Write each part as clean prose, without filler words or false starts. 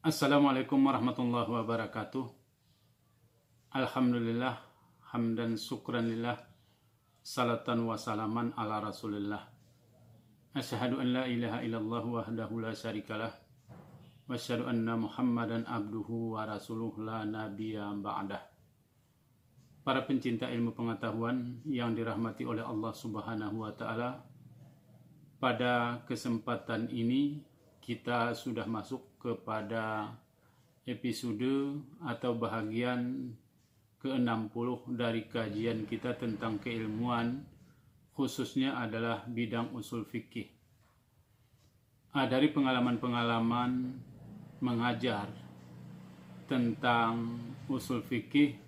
Assalamualaikum warahmatullahi wabarakatuh. Alhamdulillah, hamdan syukran lillah, salatan wa salaman ala rasulillah. Asyhadu an la ilaha illallah wahdahu la syarikalah, wa asyhadu anna muhammadan abduhu wa rasuluh la nabiyya ba'dah. Para pencinta ilmu pengetahuan yang dirahmati oleh Allah subhanahu wa ta'ala, pada kesempatan ini kita sudah masuk kepada episode atau bahagian ke-60 dari kajian kita tentang keilmuan, khususnya adalah bidang usul fikih. Dari pengalaman-pengalaman mengajar tentang usul fikih,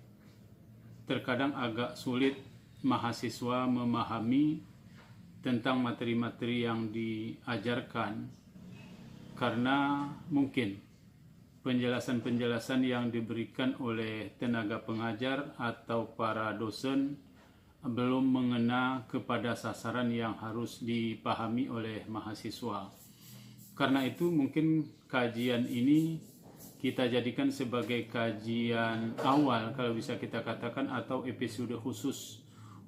terkadang agak sulit mahasiswa memahami tentang materi-materi yang diajarkan, karena mungkin penjelasan-penjelasan yang diberikan oleh tenaga pengajar atau para dosen belum mengena kepada sasaran yang harus dipahami oleh mahasiswa. Karena itu mungkin kajian ini kita jadikan sebagai kajian awal, kalau bisa kita katakan, atau episode khusus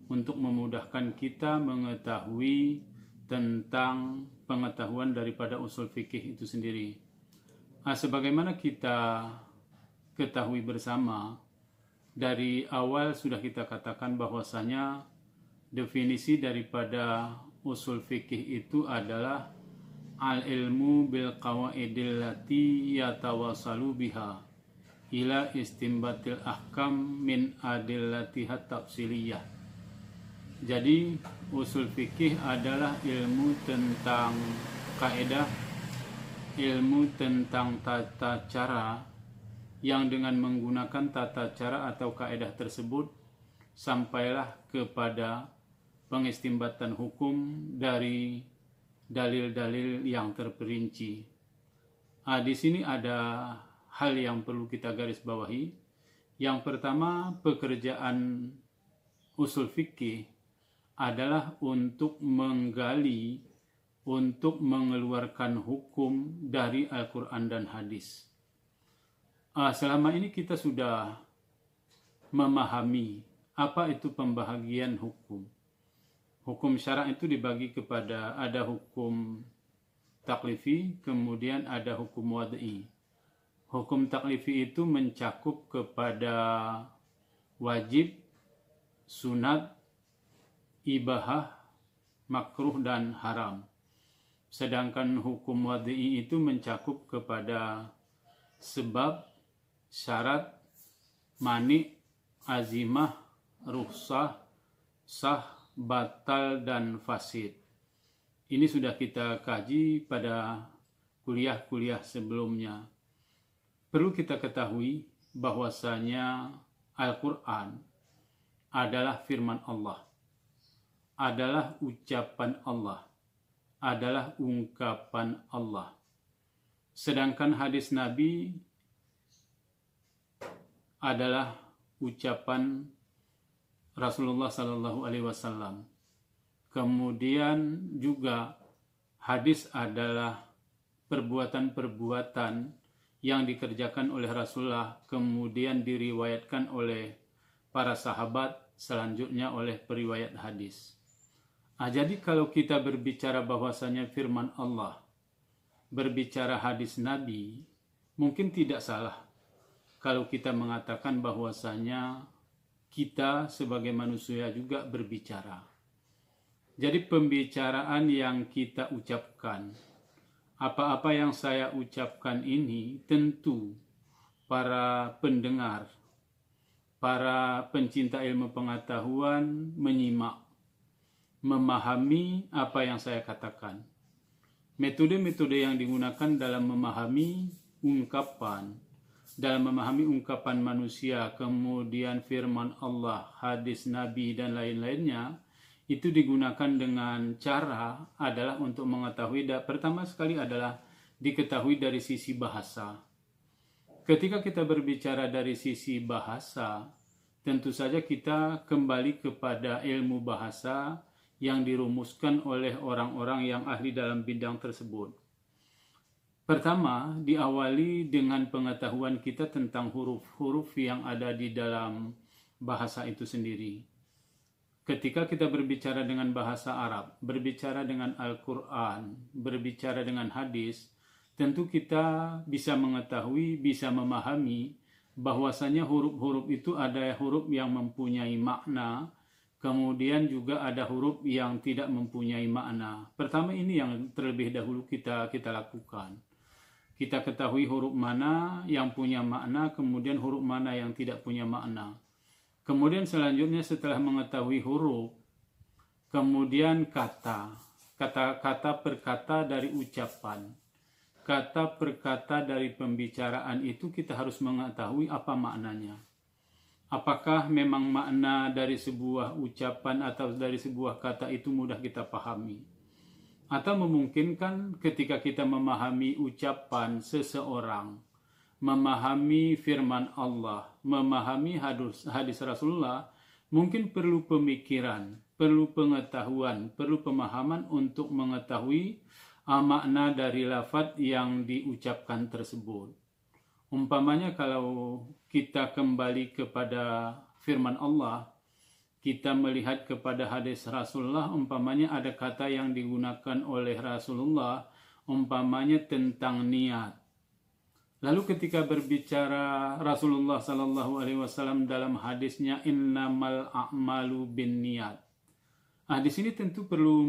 untuk memudahkan kita mengetahui tentang pengetahuan daripada usul fikih itu sendiri. Sebagaimana kita ketahui bersama, dari awal sudah kita katakan bahwasanya definisi daripada usul fikih itu adalah al-ilmu bil qawaidil lati yatawassalu biha ila istimbatil ahkam min adillatihat tafsiliyah. Jadi usul fikih adalah ilmu tentang kaidah, ilmu tentang tata cara, yang dengan menggunakan tata cara atau kaidah tersebut sampailah kepada pengistimbatan hukum dari dalil-dalil yang terperinci. Di sini ada hal yang perlu kita garis bawahi. Yang pertama, pekerjaan usul fikih adalah untuk menggali, untuk mengeluarkan hukum dari Al-Quran dan hadis. Selama ini kita sudah memahami apa itu pembahagian hukum. Hukum syara' itu dibagi kepada ada hukum taklifi, kemudian ada hukum wad'i. Hukum taklifi itu mencakup kepada wajib, sunat, ibahah, makruh, dan haram. Sedangkan hukum wad'i itu mencakup kepada sebab, syarat, mani, azimah, rukhsah, sah, batal, dan fasid. Ini sudah kita kaji pada kuliah-kuliah sebelumnya. Perlu kita ketahui bahwasanya Al-Quran adalah firman Allah, adalah ucapan Allah, adalah ungkapan Allah. Sedangkan hadis Nabi adalah ucapan Rasulullah Sallallahu Alaihi Wasallam. Kemudian juga hadis adalah perbuatan-perbuatan yang dikerjakan oleh Rasulullah, kemudian diriwayatkan oleh para sahabat, selanjutnya oleh periwayat hadis. Jadi kalau kita berbicara bahwasanya firman Allah, berbicara hadis Nabi, mungkin tidak salah kalau kita mengatakan bahwasanya kita sebagai manusia juga berbicara. Jadi pembicaraan yang kita ucapkan, apa-apa yang saya ucapkan ini tentu para pendengar, para pencinta ilmu pengetahuan menyimak, memahami apa yang saya katakan. Metode-metode yang digunakan dalam memahami ungkapan, dalam memahami ungkapan manusia, kemudian firman Allah, hadis Nabi, dan lain-lainnya, itu digunakan dengan cara adalah untuk mengetahui, pertama sekali adalah diketahui dari sisi bahasa. Ketika kita berbicara dari sisi bahasa, tentu saja kita kembali kepada ilmu bahasa yang dirumuskan oleh orang-orang yang ahli dalam bidang tersebut. Pertama, diawali dengan pengetahuan kita tentang huruf-huruf yang ada di dalam bahasa itu sendiri. Ketika kita berbicara dengan bahasa Arab, berbicara dengan Al-Quran, berbicara dengan hadis, tentu kita bisa mengetahui, bisa memahami bahwasanya huruf-huruf itu ada huruf yang mempunyai makna, kemudian juga ada huruf yang tidak mempunyai makna. Pertama ini yang terlebih dahulu kita lakukan. Kita ketahui huruf mana yang punya makna, kemudian huruf mana yang tidak punya makna. Kemudian selanjutnya setelah mengetahui huruf, kemudian kata per kata dari ucapan, kata per kata dari pembicaraan itu kita harus mengetahui apa maknanya. Apakah memang makna dari sebuah ucapan atau dari sebuah kata itu mudah kita pahami? Atau memungkinkan ketika kita memahami ucapan seseorang, memahami firman Allah, memahami hadis Rasulullah, mungkin perlu pemikiran, perlu pengetahuan, perlu pemahaman untuk mengetahui makna dari lafaz yang diucapkan tersebut. Umpamanya kalau kita kembali kepada firman Allah, kita melihat kepada hadis Rasulullah, umpamanya ada kata yang digunakan oleh Rasulullah, umpamanya tentang niat. Lalu ketika berbicara Rasulullah Sallallahu Alaihi Wasallam dalam hadisnya innamal a'malu bin niat. Di sini tentu perlu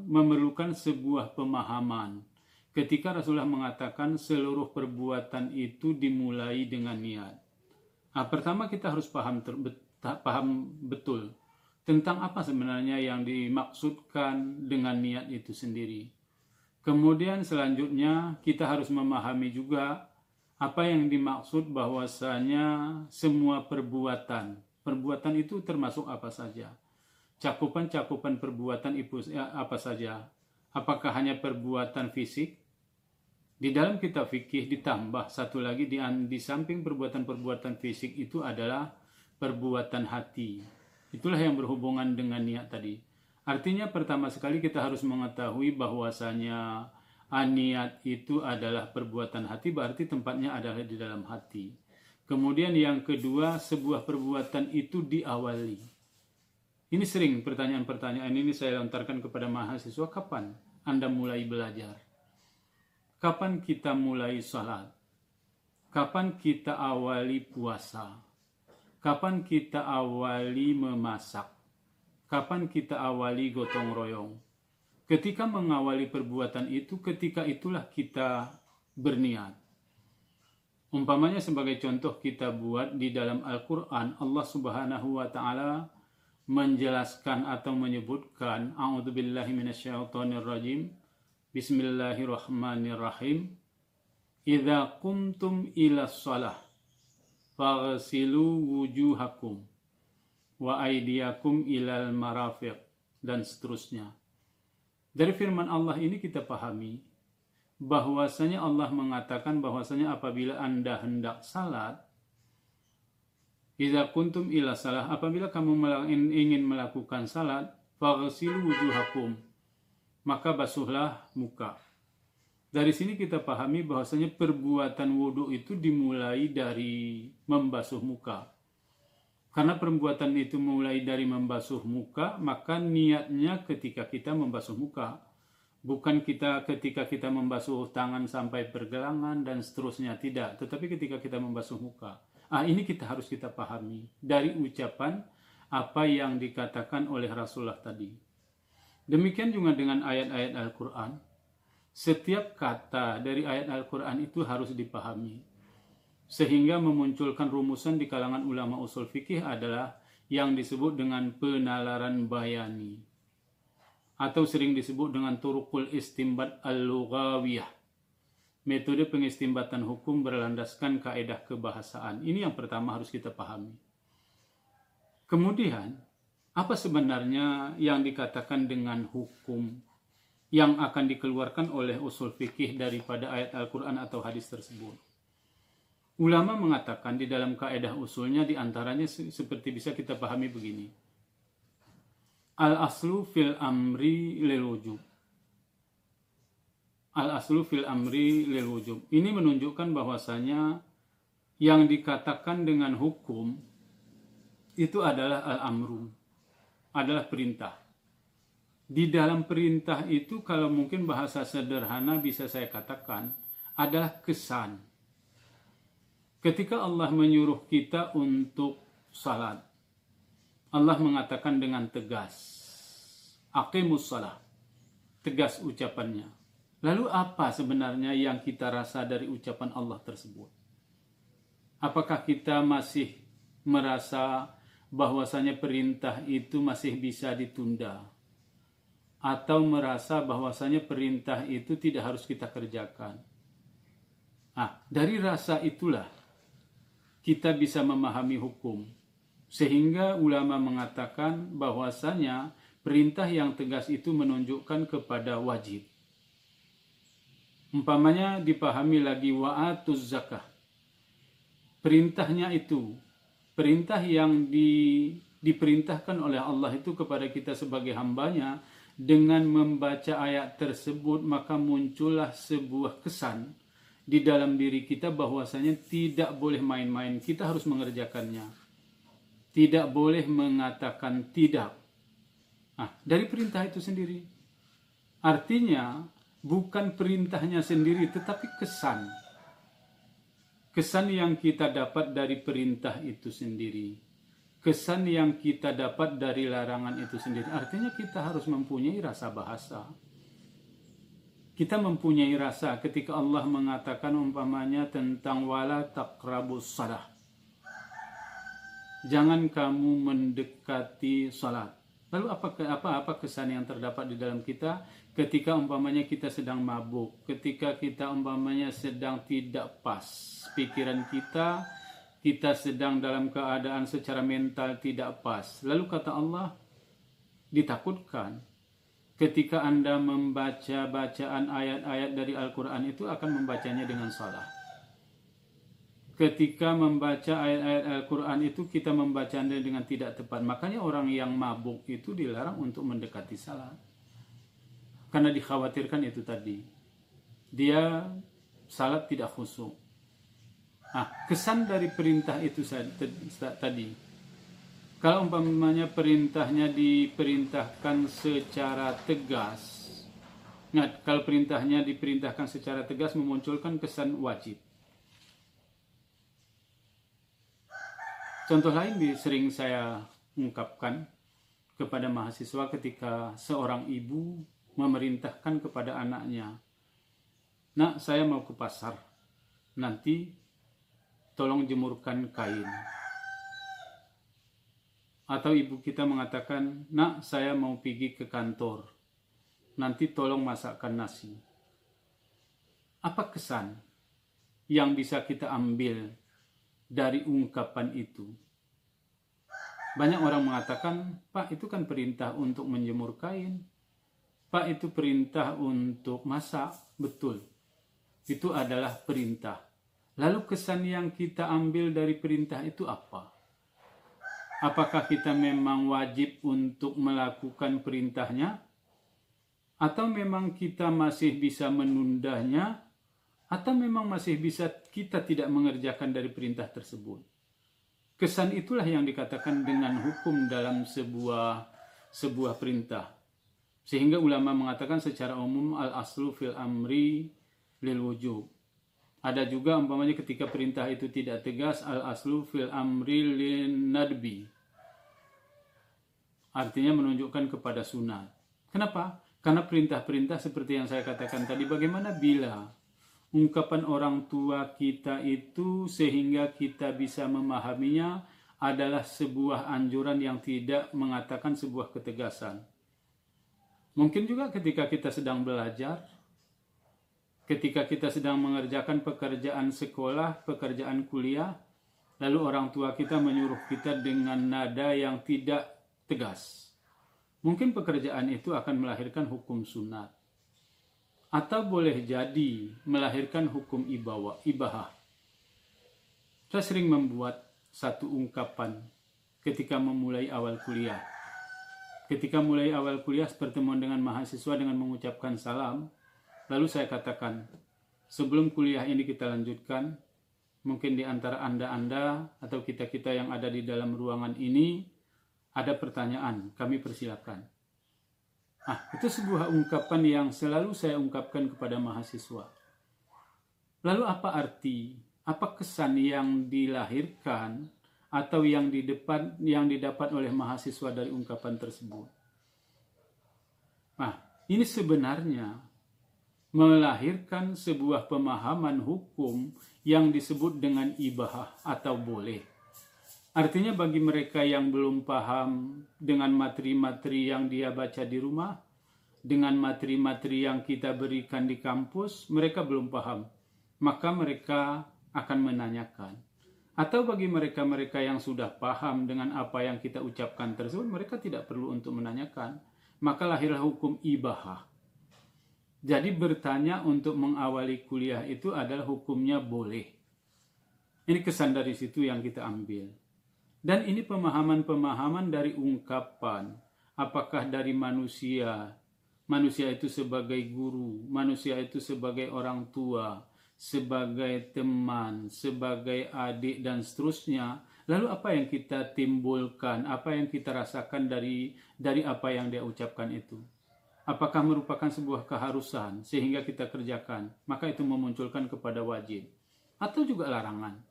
memerlukan sebuah pemahaman. Ketika Rasulullah mengatakan seluruh perbuatan itu dimulai dengan niat. Pertama kita harus paham betul tentang apa sebenarnya yang dimaksudkan dengan niat itu sendiri. Kemudian selanjutnya kita harus memahami juga apa yang dimaksud bahwasanya semua perbuatan itu termasuk apa saja. Cakupan perbuatan itu apa saja. Apakah hanya perbuatan fisik? Di dalam kitab fikih ditambah satu lagi di samping perbuatan fisik itu adalah perbuatan hati. Itulah yang berhubungan dengan niat tadi. Artinya pertama sekali kita harus mengetahui bahwasanya niat itu adalah perbuatan hati, berarti tempatnya adalah di dalam hati. Kemudian yang kedua, sebuah perbuatan itu diawali. Ini sering pertanyaan-pertanyaan ini saya lontarkan kepada mahasiswa, kapan Anda mulai belajar? Kapan kita mulai salat? Kapan kita awali puasa? Kapan kita awali memasak? Kapan kita awali gotong royong? Ketika mengawali perbuatan itu, ketika itulah kita berniat. Umpamanya sebagai contoh kita buat di dalam Al-Quran, Allah Subhanahu wa Ta'ala menjelaskan atau menyebutkan A'udzubillahi minasyaitonirrajim, Bismillahirrahmanirrahim, Idza qumtum ilas shalah faghsilu wujuhakum wa aydiyakum ilal marafiq, dan seterusnya. Dari firman Allah ini kita pahami bahwasanya Allah mengatakan bahwasanya apabila Anda hendak salat, idza kuntum ila salah, apabila kamu ingin melakukan salat, faghsilu wujuhakum, maka basuhlah muka. Dari sini kita pahami bahwasanya perbuatan wudhu itu dimulai dari membasuh muka. Karena perbuatan itu mulai dari membasuh muka, maka niatnya ketika kita membasuh muka. Bukan ketika kita membasuh tangan sampai pergelangan dan seterusnya, tidak. Tetapi ketika kita membasuh muka. Ini harus kita pahami dari ucapan apa yang dikatakan oleh Rasulullah tadi. Demikian juga dengan ayat-ayat Al-Quran. Setiap kata dari ayat Al-Quran itu harus dipahami. Sehingga memunculkan rumusan di kalangan ulama usul fikih adalah yang disebut dengan penalaran bayani. Atau sering disebut dengan turukul istimbat al-lughawiyah. Metode pengistimbatan hukum berlandaskan kaedah kebahasaan. Ini yang pertama harus kita pahami. Kemudian, apa sebenarnya yang dikatakan dengan hukum yang akan dikeluarkan oleh usul fikih daripada ayat Al-Quran atau hadis tersebut? Ulama mengatakan di dalam kaedah usulnya diantaranya seperti bisa kita pahami begini. Al-aslu fil amri lil wujub. Al-aslu fil amri lil wujub. Ini menunjukkan bahwasanya yang dikatakan dengan hukum itu adalah al-amru, adalah perintah. Di dalam perintah itu, kalau mungkin bahasa sederhana bisa saya katakan, adalah kesan. Ketika Allah menyuruh kita untuk salat, Allah mengatakan dengan tegas, aqimus shalah, tegas ucapannya. Lalu apa sebenarnya yang kita rasa dari ucapan Allah tersebut? Apakah kita masih merasa bahwasanya perintah itu masih bisa ditunda? Atau merasa bahwasanya perintah itu tidak harus kita kerjakan? Dari rasa itulah kita bisa memahami hukum. Sehingga ulama mengatakan bahwasanya perintah yang tegas itu menunjukkan kepada wajib. Umpamanya dipahami lagi wa'atuz zakah. Perintahnya itu, perintah yang diperintahkan oleh Allah itu kepada kita sebagai hambanya, dengan membaca ayat tersebut maka muncullah sebuah kesan di dalam diri kita bahwasanya tidak boleh main-main, kita harus mengerjakannya. Tidak boleh mengatakan tidak. Dari perintah itu sendiri. Artinya, bukan perintahnya sendiri, tetapi kesan. Kesan yang kita dapat dari perintah itu sendiri. Kesan yang kita dapat dari larangan itu sendiri. Artinya kita harus mempunyai rasa bahasa. Kita mempunyai rasa ketika Allah mengatakan umpamanya tentang wala taqrabus shalah. Jangan kamu mendekati salat. Lalu apa kesan yang terdapat di dalam kita ketika umpamanya kita sedang mabuk, ketika kita umpamanya sedang tidak pas pikiran kita sedang dalam keadaan secara mental tidak pas. Lalu kata Allah, ditakutkan ketika Anda membaca bacaan ayat-ayat dari Al-Quran itu akan membacanya dengan salah. Ketika membaca ayat-ayat Al-Quran itu kita membacanya dengan tidak tepat. Makanya orang yang mabuk itu dilarang untuk mendekati salat. Karena dikhawatirkan itu tadi. Dia salat tidak khusyuk. Kesan dari perintah itu tadi. Kalau umpamanya perintahnya diperintahkan secara tegas. Kalau perintahnya diperintahkan secara tegas memunculkan kesan wajib. Contoh lain sering saya ungkapkan kepada mahasiswa ketika seorang ibu memerintahkan kepada anaknya, "Nak, saya mau ke pasar, nanti tolong jemurkan kain." Atau ibu kita mengatakan, "Nak, saya mau pergi ke kantor, nanti tolong masakkan nasi." Apa kesan yang bisa kita ambil dari ungkapan itu? Banyak orang mengatakan, "Pak, itu kan perintah untuk menjemur kain. Pak, itu perintah untuk masak." Betul, itu adalah perintah. Lalu kesan yang kita ambil dari perintah itu apa? Apakah kita memang wajib untuk melakukan perintahnya? Atau memang kita masih bisa menundanya? Atau memang masih bisa kita tidak mengerjakan dari perintah tersebut? Kesan itulah yang dikatakan dengan hukum dalam sebuah perintah. Sehingga ulama mengatakan secara umum al-aslu fil amri lil wujub. Ada juga umpamanya ketika perintah itu tidak tegas, al-aslu fil amri lin nadbi. Artinya menunjukkan kepada sunat. Kenapa? Karena perintah-perintah seperti yang saya katakan tadi, bagaimana bila ungkapan orang tua kita itu sehingga kita bisa memahaminya adalah sebuah anjuran yang tidak mengatakan sebuah ketegasan. Mungkin juga ketika kita sedang belajar, ketika kita sedang mengerjakan pekerjaan sekolah, pekerjaan kuliah, lalu orang tua kita menyuruh kita dengan nada yang tidak tegas. Mungkin pekerjaan itu akan melahirkan hukum sunat. Atau boleh jadi melahirkan hukum ibahah. Saya sering membuat satu ungkapan ketika memulai awal kuliah. Ketika mulai awal kuliah, pertemuan dengan mahasiswa dengan mengucapkan salam, Lalu saya katakan, sebelum kuliah ini kita lanjutkan, mungkin di antara Anda atau kita-kita yang ada di dalam ruangan ini ada pertanyaan, kami persilakan. Itu sebuah ungkapan yang selalu saya ungkapkan kepada mahasiswa. Lalu apa arti, apa kesan yang dilahirkan atau yang didapat oleh mahasiswa dari ungkapan tersebut? Ini sebenarnya melahirkan sebuah pemahaman hukum yang disebut dengan ibahah atau boleh. Artinya bagi mereka yang belum paham dengan materi-materi yang dia baca di rumah, dengan materi-materi yang kita berikan di kampus, mereka belum paham. Maka mereka akan menanyakan. Atau bagi mereka-mereka yang sudah paham dengan apa yang kita ucapkan tersebut, mereka tidak perlu untuk menanyakan. Maka lahirlah hukum ibahah. Jadi bertanya untuk mengawali kuliah itu adalah hukumnya boleh. Ini kesan dari situ yang kita ambil. Dan ini pemahaman-pemahaman dari ungkapan. Apakah dari manusia itu sebagai guru, manusia itu sebagai orang tua, sebagai teman, sebagai adik, dan seterusnya. Lalu apa yang kita timbulkan, apa yang kita rasakan dari apa yang dia ucapkan itu? Apakah merupakan sebuah keharusan sehingga kita kerjakan? Maka itu memunculkan kepada wajib. Atau juga larangan.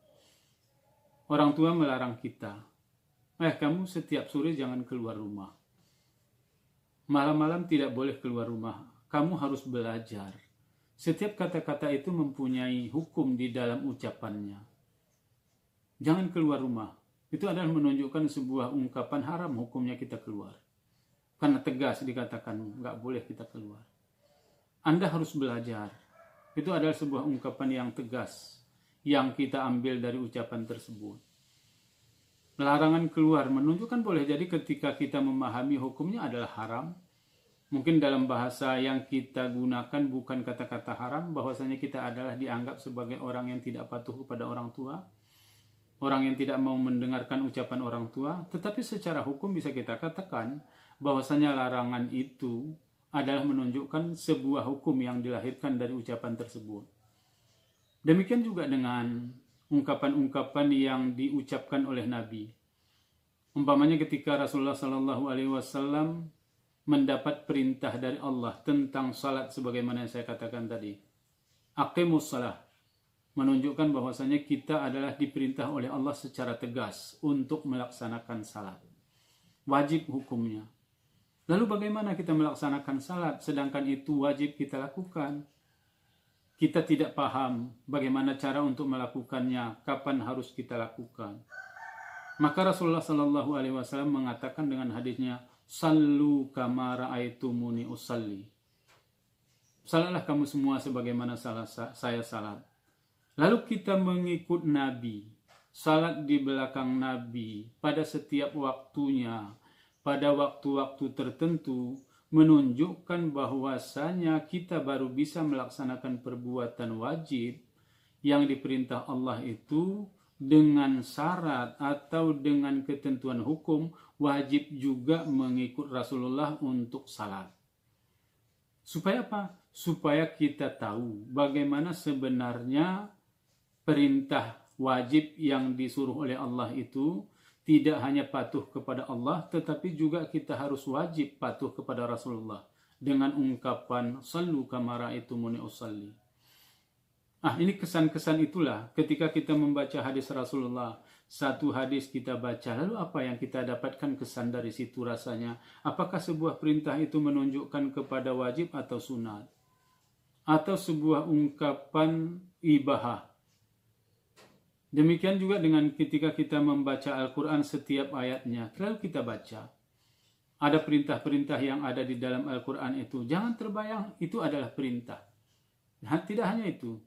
Orang tua melarang kita. Kamu setiap sore jangan keluar rumah. Malam-malam tidak boleh keluar rumah. Kamu harus belajar. Setiap kata-kata itu mempunyai hukum di dalam ucapannya. Jangan keluar rumah. Itu adalah menunjukkan sebuah ungkapan haram hukumnya kita keluar. Karena tegas dikatakan nggak boleh kita keluar. Anda harus belajar. Itu adalah sebuah ungkapan yang tegas yang kita ambil dari ucapan tersebut. Larangan keluar menunjukkan boleh jadi ketika kita memahami hukumnya adalah haram. Mungkin dalam bahasa yang kita gunakan bukan kata-kata haram, bahwasanya kita adalah dianggap sebagai orang yang tidak patuh kepada orang tua, orang yang tidak mau mendengarkan ucapan orang tua. Tetapi secara hukum bisa kita katakan bahwasanya larangan itu adalah menunjukkan sebuah hukum yang dilahirkan dari ucapan tersebut. Demikian juga dengan ungkapan-ungkapan yang diucapkan oleh Nabi. Umpamanya ketika Rasulullah SAW mendapat perintah dari Allah tentang salat sebagaimana yang saya katakan tadi. Aqimus salah. Menunjukkan bahwasanya kita adalah diperintah oleh Allah secara tegas untuk melaksanakan salat. Wajib hukumnya. Lalu bagaimana kita melaksanakan salat sedangkan itu wajib kita lakukan? Kita tidak paham bagaimana cara untuk melakukannya, kapan harus kita lakukan. Maka Rasulullah SAW mengatakan dengan hadisnya, Sallu kama ra'aitumuni usalli. Salatlah kamu semua sebagaimana saya salat. Lalu kita mengikut Nabi, salat di belakang Nabi pada setiap waktunya, pada waktu-waktu tertentu, menunjukkan bahwasanya kita baru bisa melaksanakan perbuatan wajib yang diperintah Allah itu dengan syarat atau dengan ketentuan hukum, wajib juga mengikut Rasulullah untuk salat. Supaya apa? Supaya kita tahu bagaimana sebenarnya perintah wajib yang disuruh oleh Allah itu tidak hanya patuh kepada Allah, tetapi juga kita harus wajib patuh kepada Rasulullah dengan ungkapan sallu kama ra'aitumuni usalli. Ini kesan-kesan itulah ketika kita membaca hadis Rasulullah. Satu hadis kita baca, lalu apa yang kita dapatkan kesan dari situ rasanya? Apakah sebuah perintah itu menunjukkan kepada wajib atau sunat? Atau sebuah ungkapan ibahah? Demikian juga dengan ketika kita membaca Al-Quran setiap ayatnya, lalu kita baca. Ada perintah-perintah yang ada di dalam Al-Quran itu. Jangan terbayang itu adalah perintah. Nah, tidak hanya itu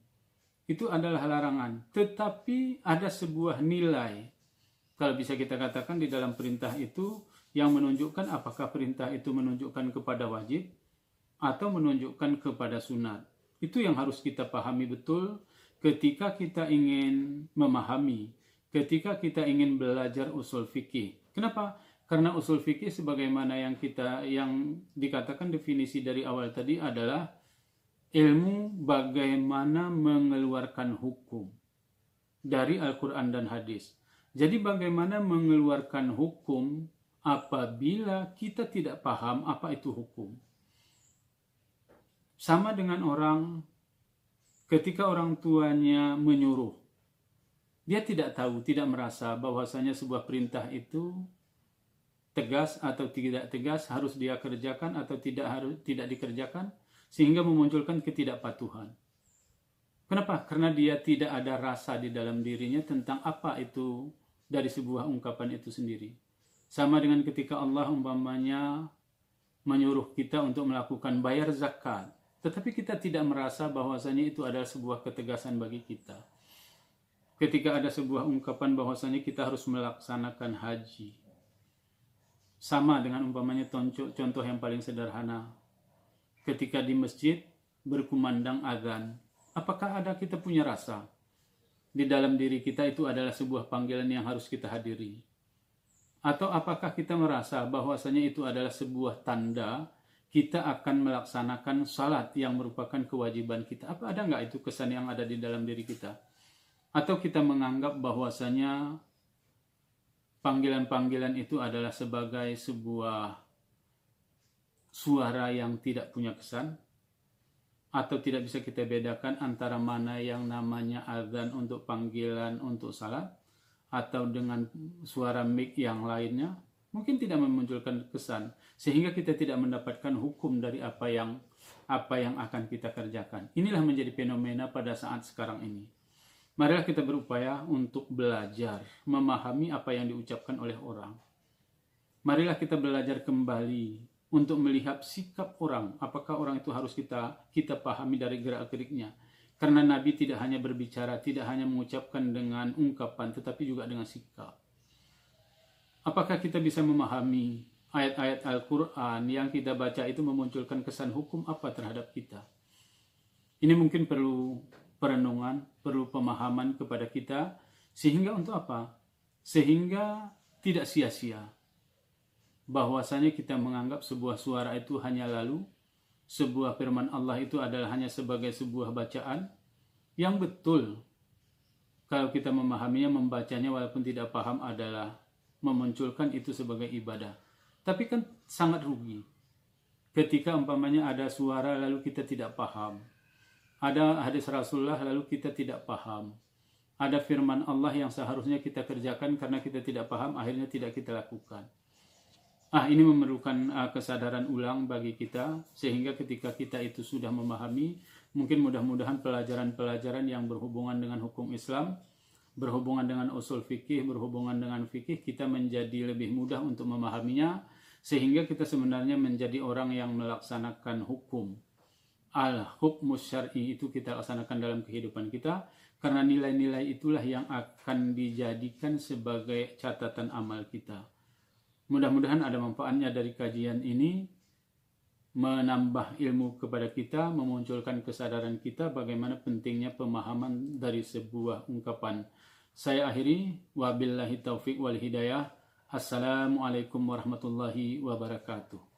adalah larangan. Tetapi ada sebuah nilai. Kalau bisa kita katakan di dalam perintah itu, yang menunjukkan apakah perintah itu menunjukkan kepada wajib, atau menunjukkan kepada sunat. Itu yang harus kita pahami betul, ketika kita ingin memahami, ketika kita ingin belajar usul fikih. Kenapa? Karena usul fikih sebagaimana yang dikatakan definisi dari awal tadi adalah ilmu bagaimana mengeluarkan hukum dari Al-Quran dan hadis. Jadi bagaimana mengeluarkan hukum apabila kita tidak paham apa itu hukum. Sama dengan orang ketika orang tuanya menyuruh. Dia tidak tahu, tidak merasa bahwasanya sebuah perintah itu tegas atau tidak tegas, harus dia kerjakan atau tidak dikerjakan, sehingga memunculkan ketidakpatuhan. Kenapa? Karena dia tidak ada rasa di dalam dirinya tentang apa itu dari sebuah ungkapan itu sendiri. Sama dengan ketika Allah umpamanya menyuruh kita untuk melakukan bayar zakat, tetapi kita tidak merasa bahwasanya itu adalah sebuah ketegasan bagi kita. Ketika ada sebuah ungkapan bahwasanya kita harus melaksanakan haji, sama dengan umpamanya contoh yang paling sederhana. Ketika di masjid berkumandang azan, apakah ada kita punya rasa di dalam diri kita itu adalah sebuah panggilan yang harus kita hadiri? Atau apakah kita merasa bahwasanya itu adalah sebuah tanda kita akan melaksanakan salat yang merupakan kewajiban kita? Apa ada nggak itu kesan yang ada di dalam diri kita? Atau kita menganggap bahwasanya panggilan-panggilan itu adalah sebagai sebuah suara yang tidak punya kesan? Atau tidak bisa kita bedakan antara mana yang namanya azan untuk panggilan untuk salat atau dengan suara mic yang lainnya? Mungkin tidak memunculkan kesan, sehingga kita tidak mendapatkan hukum dari apa yang akan kita kerjakan. Inilah menjadi fenomena pada saat sekarang ini. Marilah kita berupaya untuk belajar, memahami apa yang diucapkan oleh orang. Marilah kita belajar kembali untuk melihat sikap orang, apakah orang itu harus kita pahami dari gerak-geriknya. Karena Nabi tidak hanya berbicara, tidak hanya mengucapkan dengan ungkapan, tetapi juga dengan sikap. Apakah kita bisa memahami ayat-ayat Al-Quran yang kita baca itu memunculkan kesan hukum apa terhadap kita? Ini mungkin perlu perenungan, perlu pemahaman kepada kita, sehingga untuk apa? Sehingga tidak sia-sia bahwasanya kita menganggap sebuah suara itu hanya lalu, sebuah firman Allah itu adalah hanya sebagai sebuah bacaan yang betul. Kalau kita memahaminya, membacanya walaupun tidak paham adalah memunculkan itu sebagai ibadah. Tapi kan sangat rugi ketika umpamanya ada suara lalu kita tidak paham. Ada hadis Rasulullah lalu kita tidak paham. Ada firman Allah yang seharusnya kita kerjakan karena kita tidak paham, akhirnya tidak kita lakukan. Ini memerlukan kesadaran ulang bagi kita, sehingga ketika kita itu sudah memahami, mungkin mudah-mudahan pelajaran-pelajaran yang berhubungan dengan hukum Islam, berhubungan dengan usul fikih, berhubungan dengan fikih, kita menjadi lebih mudah untuk memahaminya, sehingga kita sebenarnya menjadi orang yang melaksanakan hukum. Al-hukmus syar'i itu kita laksanakan dalam kehidupan kita, karena nilai-nilai itulah yang akan dijadikan sebagai catatan amal kita. Mudah-mudahan ada manfaatnya dari kajian ini, menambah ilmu kepada kita, memunculkan kesadaran kita bagaimana pentingnya pemahaman dari sebuah ungkapan. Saya akhiri, wabillahi taufiq wal hidayah. Assalamualaikum warahmatullahi wabarakatuh.